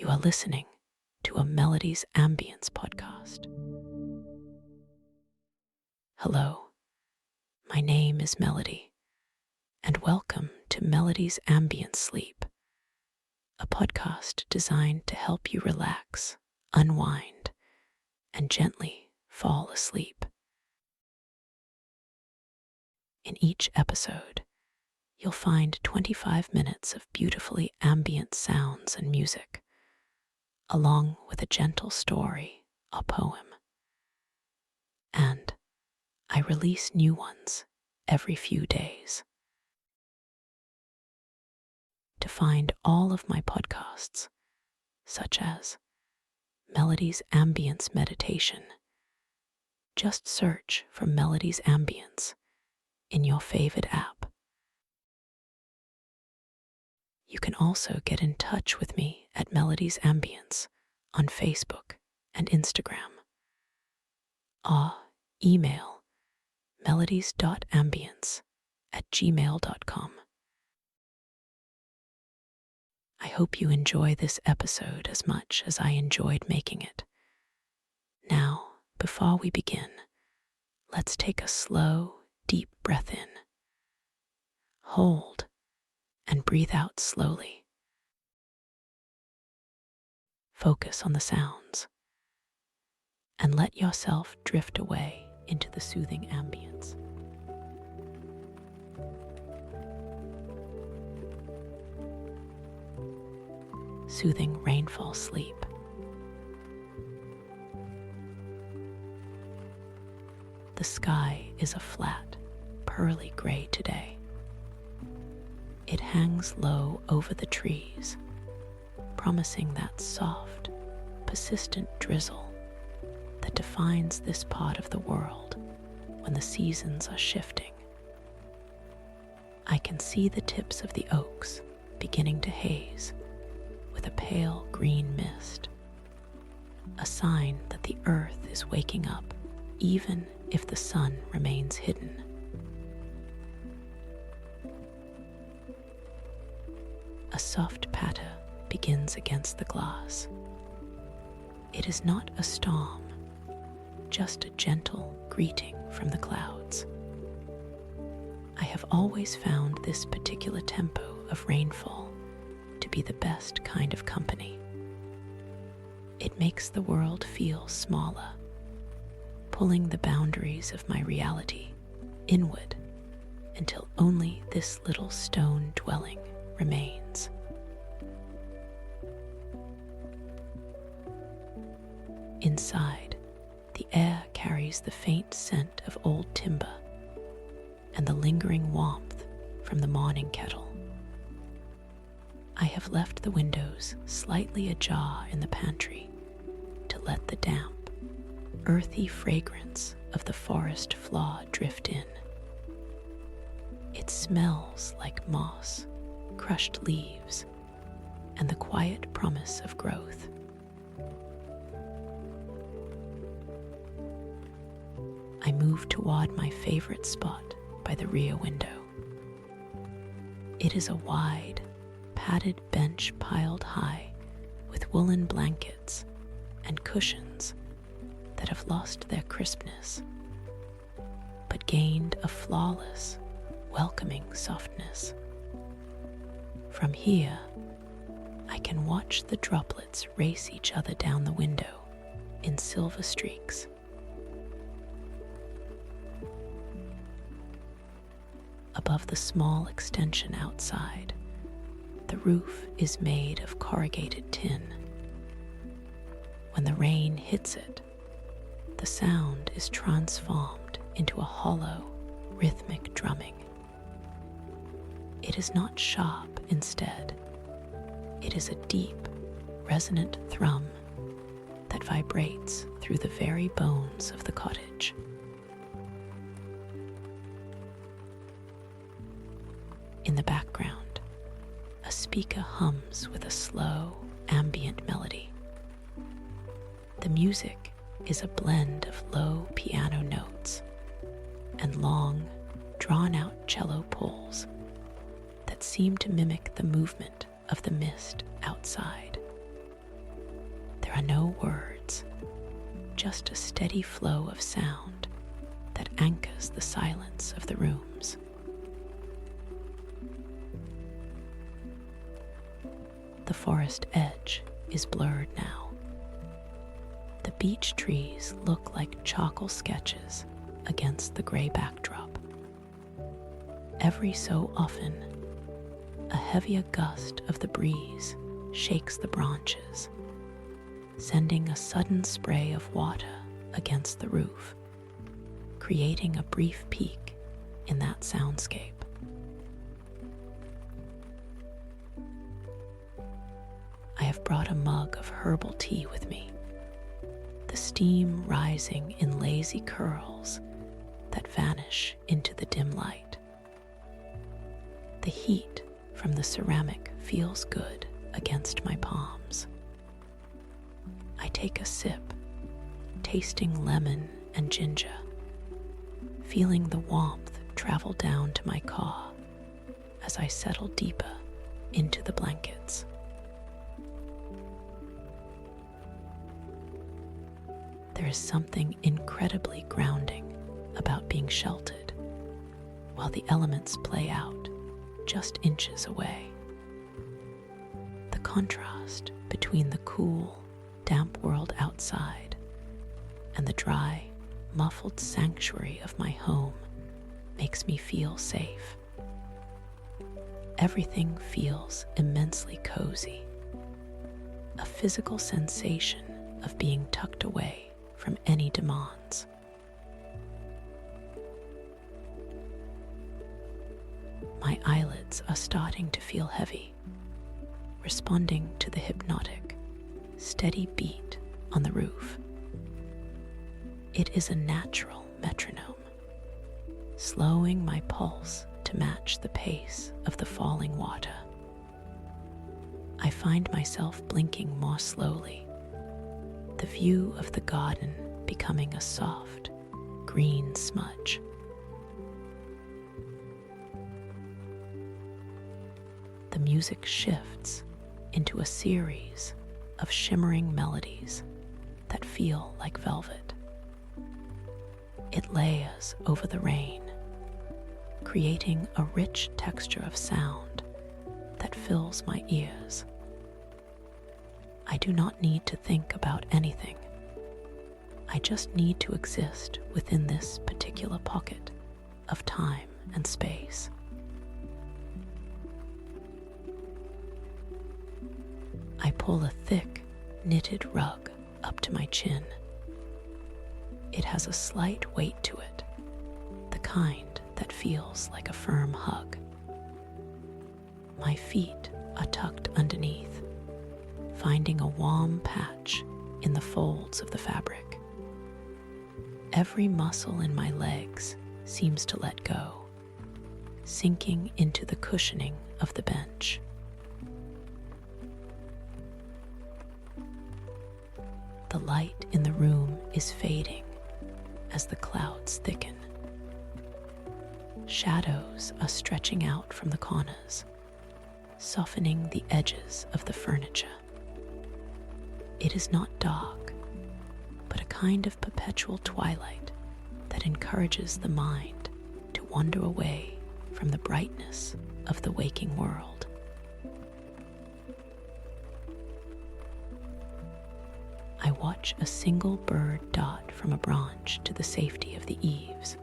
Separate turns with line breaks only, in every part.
are listening to a Melodies Ambience podcast. Hello, my name is Melody, and welcome to Melodies Ambient Sleep, a podcast designed to help you relax, unwind, and gently fall asleep. In each episode, you'll find 25 minutes of beautifully ambient sounds and music, along with a gentle story or poem. And I release new ones every few days. To find all of my podcasts, such as Melodies Ambience Meditation, just search for Melodies Ambience in your favorite app. You can also get in touch with me at Melodies Ambience on Facebook and Instagram, or email melodies.ambience@gmail.com. I hope you enjoy this episode as much as I enjoyed making it. Now, before we begin, let's take a slow, deep breath in. Hold and breathe out slowly. Focus on the sounds and let yourself drift away into the soothing ambience. Soothing Rainfall Sleep. The sky is a flat, pearly gray today. It hangs low over the trees, promising that soft, persistent drizzle that defines this part of the world when the seasons are shifting. I can see the tips of the oaks beginning to haze with a pale green mist, a sign that the earth is waking up even if the sun remains hidden. A soft patter begins against the glass. It is not a storm, just a gentle greeting from the clouds. I have always found this particular tempo of rainfall to be the best kind of company. It makes the world feel smaller, pulling the boundaries of my reality inward until only this little stone dwelling remains. Inside, the air carries the faint scent of old timber and the lingering warmth from the morning kettle. I have left the windows slightly ajar in the pantry to let the damp, earthy fragrance of the forest floor drift in. It smells like moss, crushed leaves, and the quiet promise of growth. I move toward my favorite spot by the rear window. It is a wide, padded bench piled high with woolen blankets and cushions that have lost their crispness, but gained a flawless, welcoming softness. From here, I can watch the droplets race each other down the window in silver streaks. Above the small extension outside, the roof is made of corrugated tin. When the rain hits it, the sound is transformed into a hollow, rhythmic drumming. It is not sharp instead. It is a deep, resonant thrum that vibrates through the very bones of the cottage. In the background, a speaker hums with a slow, ambient melody. The music is a blend of low piano notes and long, drawn-out cello pulls that seem to mimic the movement of the mist outside. are no words, just a steady flow of sound that anchors the silence of the rooms. The forest edge is blurred now. The beech trees look like charcoal sketches against the gray backdrop. Every so often, a heavier gust of the breeze shakes the branches, sending a sudden spray of water against the roof, creating a brief peak in that soundscape. I have brought a mug of herbal tea with me, the steam rising in lazy curls that vanish into the dim light. The heat from the ceramic feels good against my palms. I take a sip, tasting lemon and ginger, feeling the warmth travel down to my car as I settle deeper into the blankets. There is something incredibly grounding about being sheltered while the elements play out just inches away. The contrast between the cool, damp world outside and the dry, muffled sanctuary of my home makes me feel safe. Everything feels immensely cozy, a physical sensation of being tucked away from any demands. My eyelids are starting to feel heavy, responding to the hypnotic, steady beat on the roof. It is a natural metronome, slowing my pulse to match the pace of the falling water. I find myself blinking more slowly, the view of the garden becoming a soft, green smudge. The music shifts into a series of shimmering melodies that feel like velvet. It layers over the rain, creating a rich texture of sound that fills my ears. I do not need to think about anything. I just need to exist within this particular pocket of time and space. I pull a thick, knitted rug up to my chin. It has a slight weight to it, the kind that feels like a firm hug. My feet are tucked underneath, finding a warm patch in the folds of the fabric. Every muscle in my legs seems to let go, sinking into the cushioning of the bench. The light in the room is fading as the clouds thicken. Shadows are stretching out from the corners, softening the edges of the furniture. It is not dark, but a kind of perpetual twilight that encourages the mind to wander away from the brightness of the waking world. I watch a single bird dart from a branch to the safety of the eaves.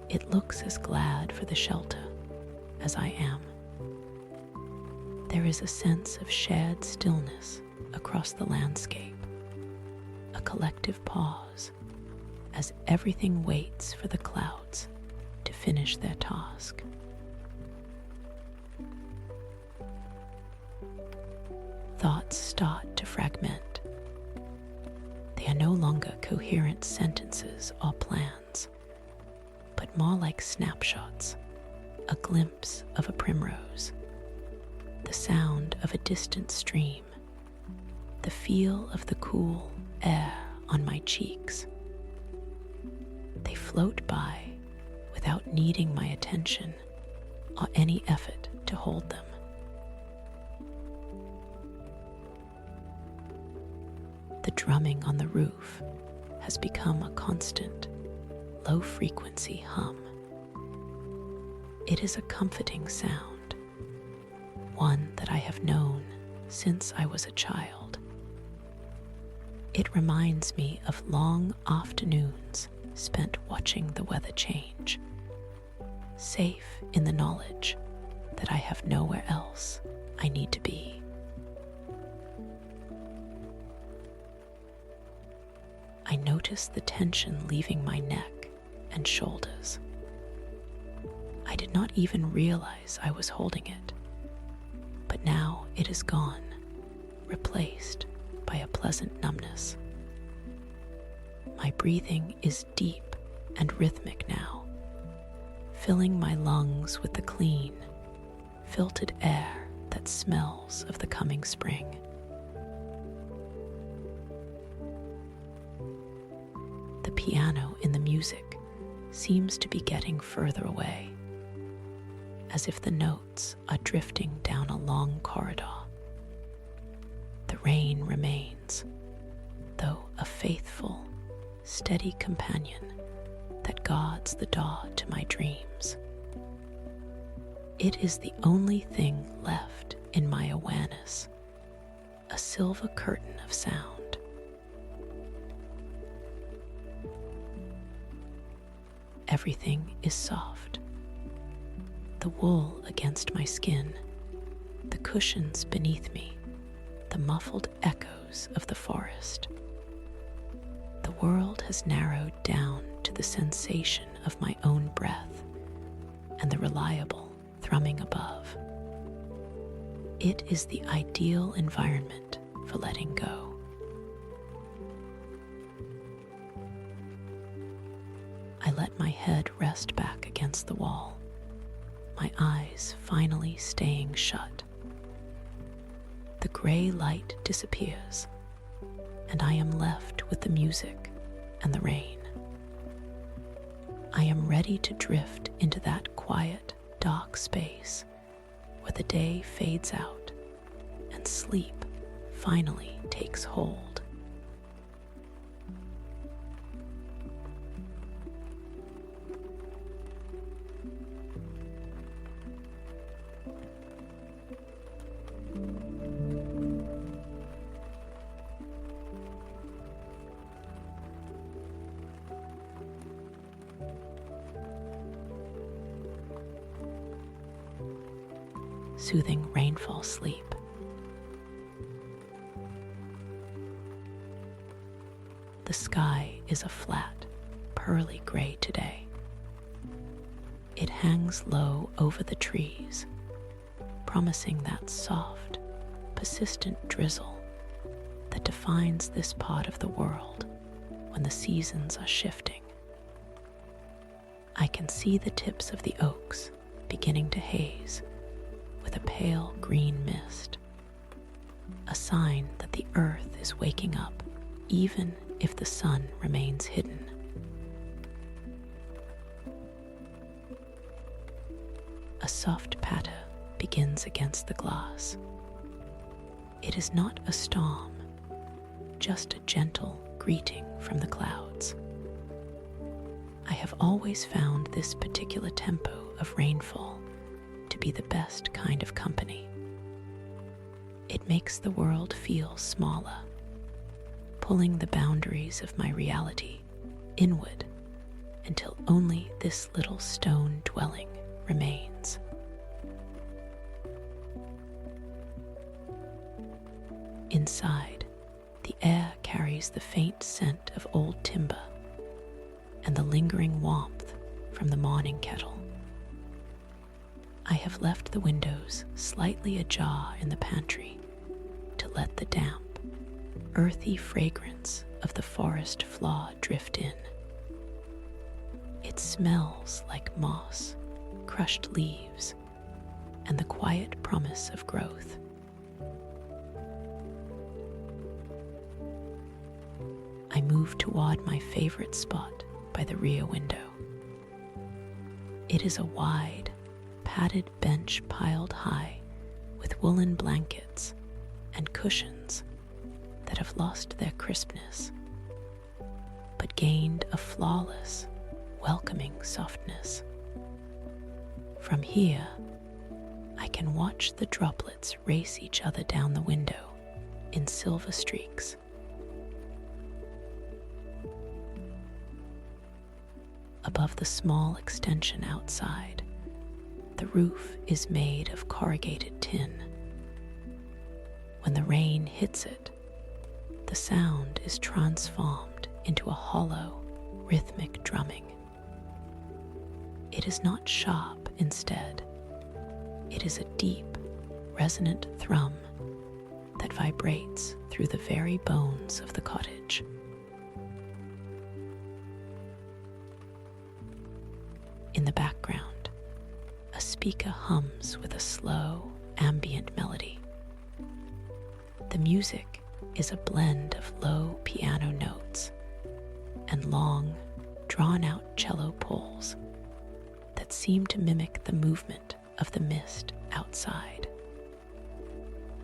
It looks as glad for the shelter as I am. There is a sense of shared stillness across the landscape, a collective pause as everything waits for the clouds to finish their task. Thoughts start to fragment. They are no longer coherent sentences or plans, but more like snapshots, a glimpse of a primrose, the sound of a distant stream, the feel of the cool air on my cheeks. They float by without needing my attention or any effort to hold them. The drumming on the roof has become a constant, low-frequency hum. It is a comforting sound, one that I have known since I was a child. It reminds me of long afternoons spent watching the weather change, safe in the knowledge that I have nowhere else I need to be. I notice the tension leaving my neck and shoulders. I did not even realize I was holding it, but now it is gone, replaced by a pleasant numbness. My breathing is deep and rhythmic now, filling my lungs with the clean, filtered air that smells of the coming spring. The piano in the music seems to be getting further away, as if the notes are drifting down a long corridor. The rain remains, though a faithful, steady companion that guards the door to my dreams. It is the only thing left in my awareness, a silver curtain of sound. Everything is soft. The wool against my skin, the cushions beneath me, the muffled echoes of the forest. The world has narrowed down to the sensation of my own breath and the reliable thrumming above. It is the ideal environment for letting go. I let my head rest back against the wall, my eyes finally staying shut. The gray light disappears, and I am left with the music and the rain. I am ready to drift into that quiet, dark space where the day fades out and sleep finally takes hold. Soothing Rainfall Sleep. The sky is a flat, pearly gray today. It hangs low over the trees, promising that soft, persistent drizzle that defines this part of the world when the seasons are shifting. I can see the tips of the oaks beginning to haze with a pale green mist, a sign that the earth is waking up even if the sun remains hidden. A soft patter begins against the glass. It is not a storm, just a gentle greeting from the clouds. I have always found this particular tempo of rainfall to be the best kind of company. It makes the world feel smaller, pulling the boundaries of my reality inward until only this little stone dwelling remains. Inside, the air carries the faint scent of old timber and the lingering warmth from the morning kettle. I have left the windows slightly ajar in the pantry to let the damp, earthy fragrance of the forest floor drift in. It smells like moss, crushed leaves, and the quiet promise of growth. I move toward my favorite spot by the rear window. It is a wide, padded bench piled high with woolen blankets and cushions that have have lost their crispness, but gained a flawless, welcoming softness. From here, I can watch the droplets race each other down the window in silver streaks. Above the small extension outside, the roof is made of corrugated tin. When the rain hits it, the sound is transformed into a hollow, rhythmic drumming. It is not sharp instead. It is a deep, resonant thrum that vibrates through the very bones of the cottage. In the background, a speaker hums with a slow, ambient melody. The music is a blend of low piano notes and long, drawn-out cello pulls that seem to mimic the movement of the mist outside.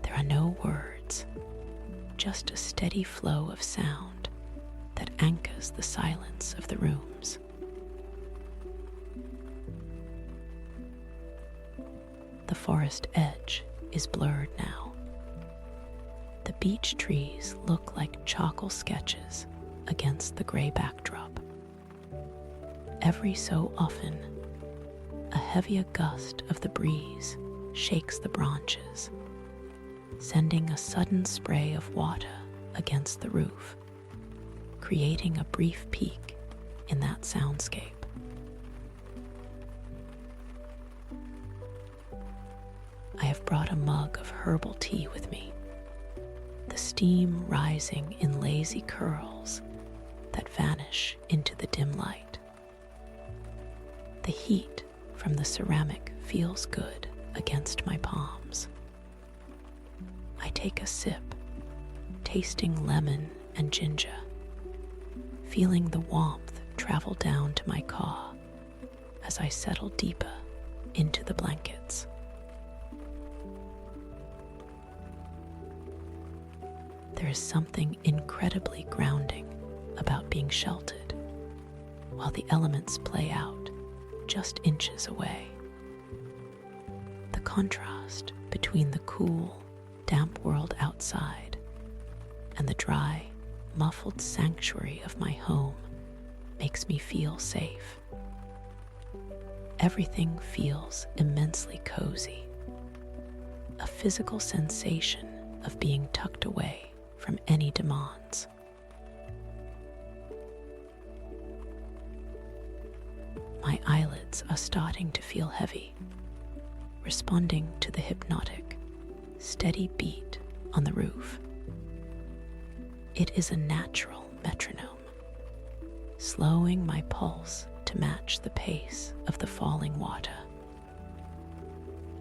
There are no words, just a steady flow of sound that anchors the silence of the rooms. The forest edge is blurred now. The beech trees look like charcoal sketches against the gray backdrop. Every so often, a heavier gust of the breeze shakes the branches, sending a sudden spray of water against the roof, creating a brief peak in that soundscape. I have brought a mug of herbal tea with me, the steam rising in lazy curls that vanish into the dim light. The heat from the ceramic feels good against my palms. I take a sip, tasting lemon and ginger, feeling the warmth travel down to my car as I settle deeper into the blankets. There is something incredibly grounding about being sheltered while the elements play out just inches away. The contrast between the cool, damp world outside and the dry, muffled sanctuary of my home makes me feel safe. Everything feels immensely cozy, a physical sensation of being tucked away from any demands. My eyelids are starting to feel heavy, responding to the hypnotic, steady beat on the roof. It is a natural metronome, slowing my pulse to match the pace of the falling water.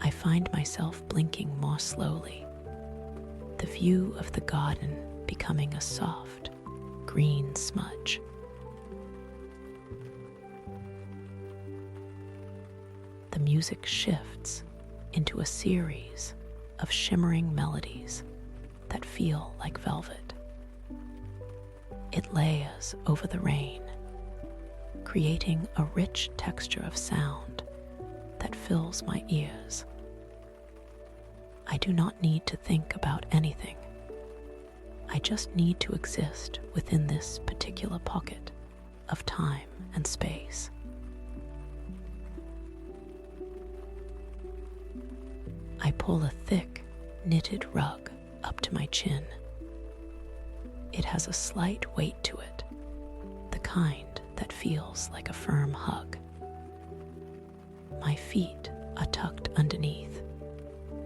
I find myself blinking more slowly, the view of the garden becoming a soft, green smudge. The music shifts into a series of shimmering melodies that feel like velvet. It layers over the rain, creating a rich texture of sound that fills my ears. I do not need to think about anything. I just need to exist within this particular pocket of time and space. I pull a thick, knitted rug up to my chin. It has a slight weight to it, the kind that feels like a firm hug. My feet are tucked underneath,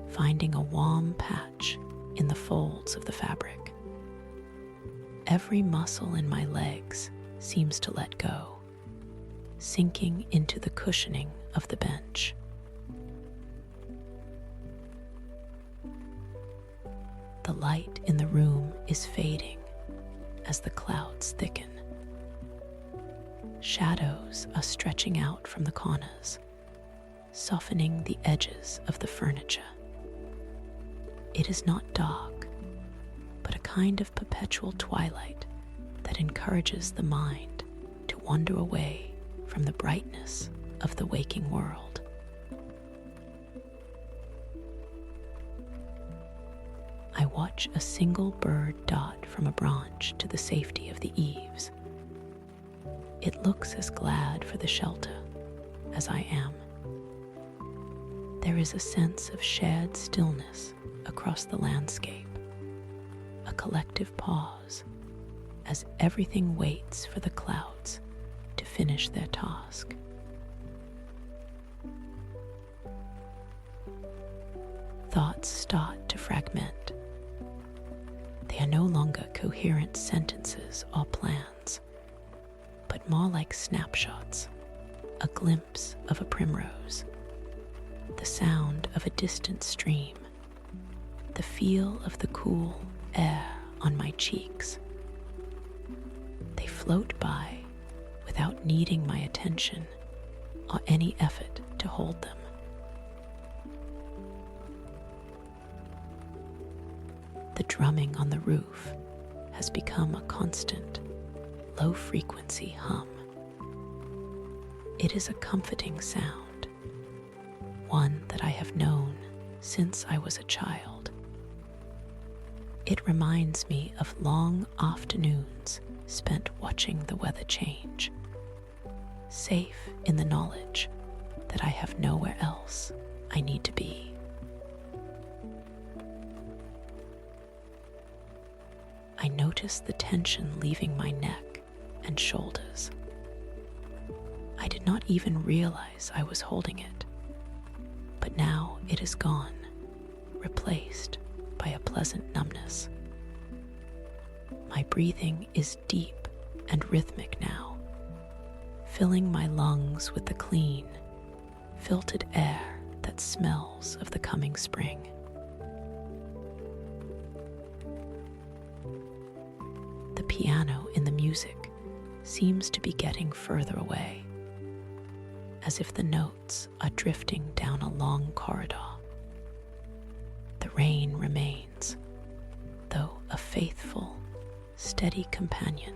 finding a warm patch in the folds of the fabric. Every muscle in my legs seems to let go, sinking into the cushioning of the bench. The light in the room is fading as the clouds thicken. Shadows are stretching out from the corners, softening the edges of the furniture. It is not dark, but a kind of perpetual twilight that encourages the mind to wander away from the brightness of the waking world. I watch a single bird dart from a branch to the safety of the eaves. It looks as glad for the shelter as I am. There is a sense of shared stillness across the landscape, a collective pause as everything waits for the clouds to finish their task. Thoughts start to fragment. They are no longer coherent sentences or plans, but more like snapshots, a glimpse of a primrose, the sound of a distant stream, the feel of the cool air on my cheeks. They float by without needing my attention or any effort to hold them. The drumming on the roof has become a constant, low-frequency hum. It is a comforting sound, one that I have known since I was a child. It reminds me of long afternoons spent watching the weather change, safe in the knowledge that I have nowhere else I need to be. I notice the tension leaving my neck and shoulders. I did not even realize I was holding it, but now it is gone, replaced by a pleasant numbness. My breathing is deep and rhythmic now, filling my lungs with the clean, filtered air that smells of the coming spring. The piano in the music seems to be getting further away, as if the notes are drifting down a long corridor. The rain remains, though a faithful, steady companion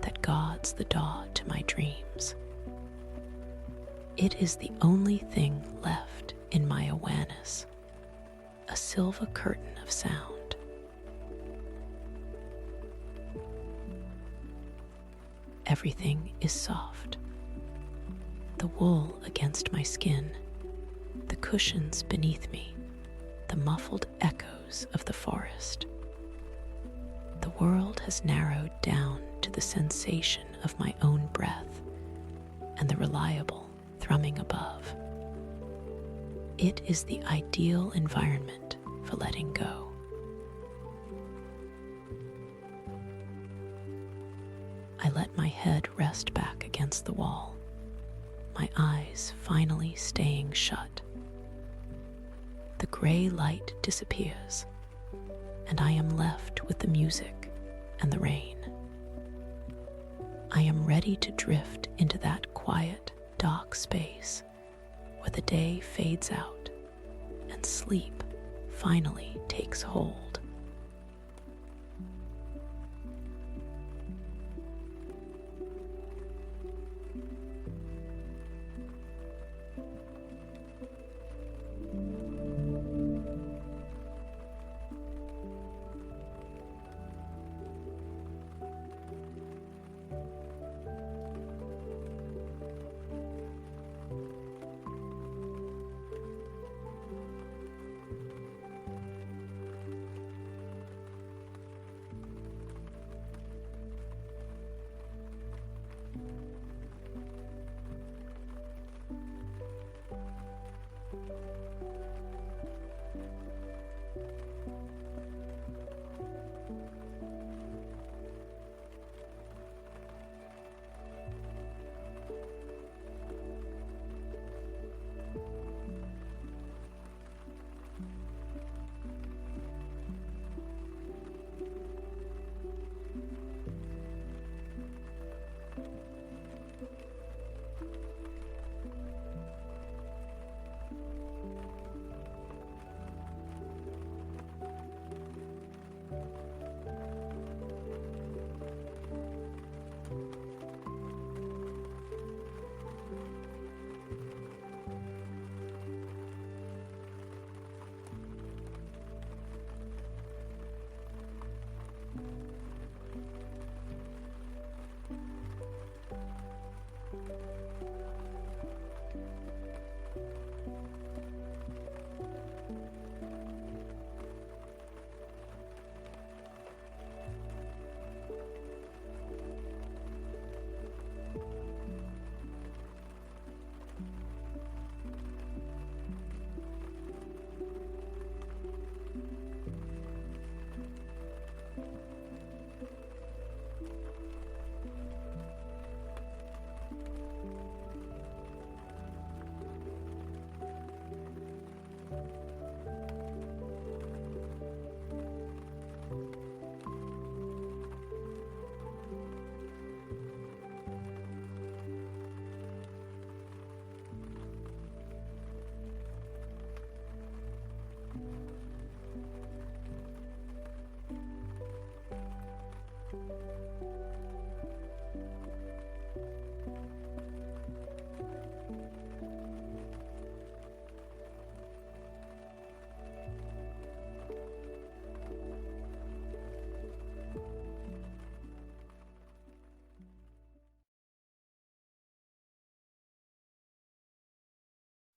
that guards the door to my dreams. It is the only thing left in my awareness, a silver curtain of sound. Everything is soft. The wool against my skin, the cushions beneath me, the muffled echoes of the forest. The world has narrowed down to the sensation of my own breath and the reliable thrumming above. It is the ideal environment for letting go. I let my head rest back against the wall, my eyes finally staying shut. The gray light disappears, and I am left with the music and the rain. I am ready to drift into that quiet, dark space where the day fades out and sleep finally takes hold.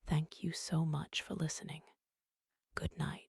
Thank you so much for listening. Good night.